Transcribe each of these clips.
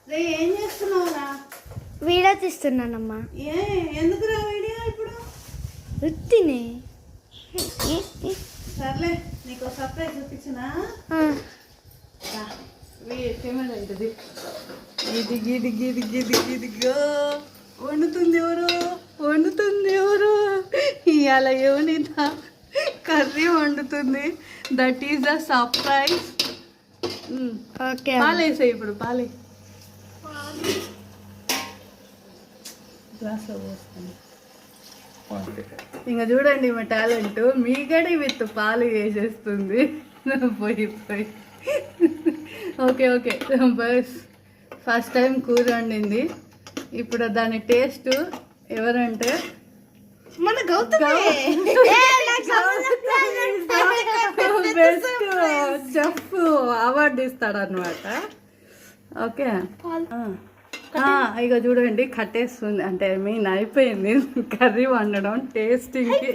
రే ఏం చేస్తున్నావురా? వీడియో తీస్తున్నానమ్మా. ఎందుకురా వీడియో ఇప్పుడు? వృత్తిని సర్లే నీకు సర్ప్రైజ్ చూపించినా. కెమెరా ఇది ఇది గిది గిది గిది గిదిగో. వండుతుంది ఎవరు ఇవాళ ఏమనిత కర్రీ వండుతుంది. That is a surprise. Okay పాలేసాయి ఇప్పుడు. పాలే గ్లాస్లో పోస్తుంది. ఇంకా చూడండి మా టాలెంట్. మీగడి విత్ పాలు వేసేస్తుంది పోయి. ఓకే బస్ ఫస్ట్ టైం కూర వండింది. ఇప్పుడు దాని టేస్ట్ ఎవరంటే మన గౌతమ్ బెస్ట్ చెఫ్ అవార్డు ఇస్తాడనమాట. ఓకే ఇక చూడండి కట్టేస్తుంది. అంటే మెయిన్ అయిపోయింది కర్రీ వండడం. టేస్టింగ్కి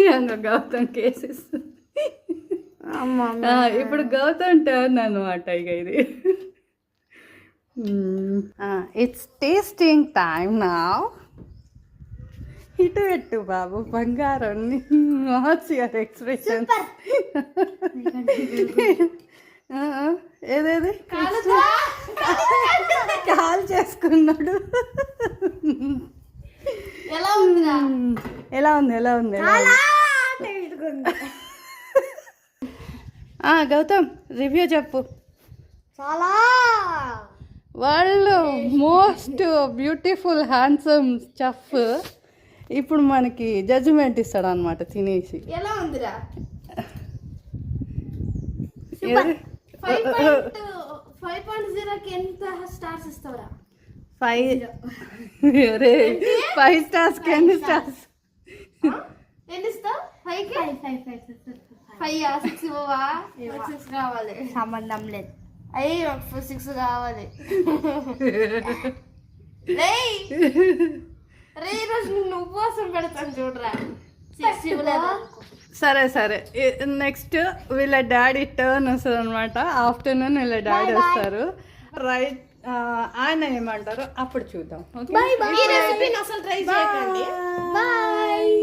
ఇంకా గౌతమ్ కేసేస్తుంది. ఇప్పుడు గౌతమ్ టర్న్ అనమాట. ఇక ఇది ఇట్స్ టేస్టింగ్ టైమ్ నా. ఇటు బాబు బంగారం. What's your expression? ఏదేది కాల్ చేసుకున్నాడు. ఎలా ఉంది? గౌతమ్ రివ్యూ చెప్పు. చాలా world most beautiful handsome chef ఇప్పుడు మనకి జడ్జిమెంట్ ఇస్తాడు అనమాట తినేసి. ఎలా ఉందిరా? 5.0కి ఎంత స్టార్స్ ఇస్తావురా? 5 స్టార్స్కి ఎన్ని స్టార్స్? ఎన్ని ఇస్తావు? 5కి 5 6 ఇవ్వవా? 6 కావాలి. సంబంధం లేదు. 6 కావాలి. రే ఈరోజు నిన్ను ఉపవాసం పెడతాను చూడరా. 6 ఇవ్వలేదు. సరే నెక్స్ట్ వీళ్ళ డాడీ టర్న్ వస్తుంది అనమాట. ఆఫ్టర్నూన్ వీళ్ళ డాడీ వస్తారు. రైట్ ఆయన ఏమంటారు అప్పుడు చూద్దాం. అసలు ట్రై చేయకండి. బాయ్.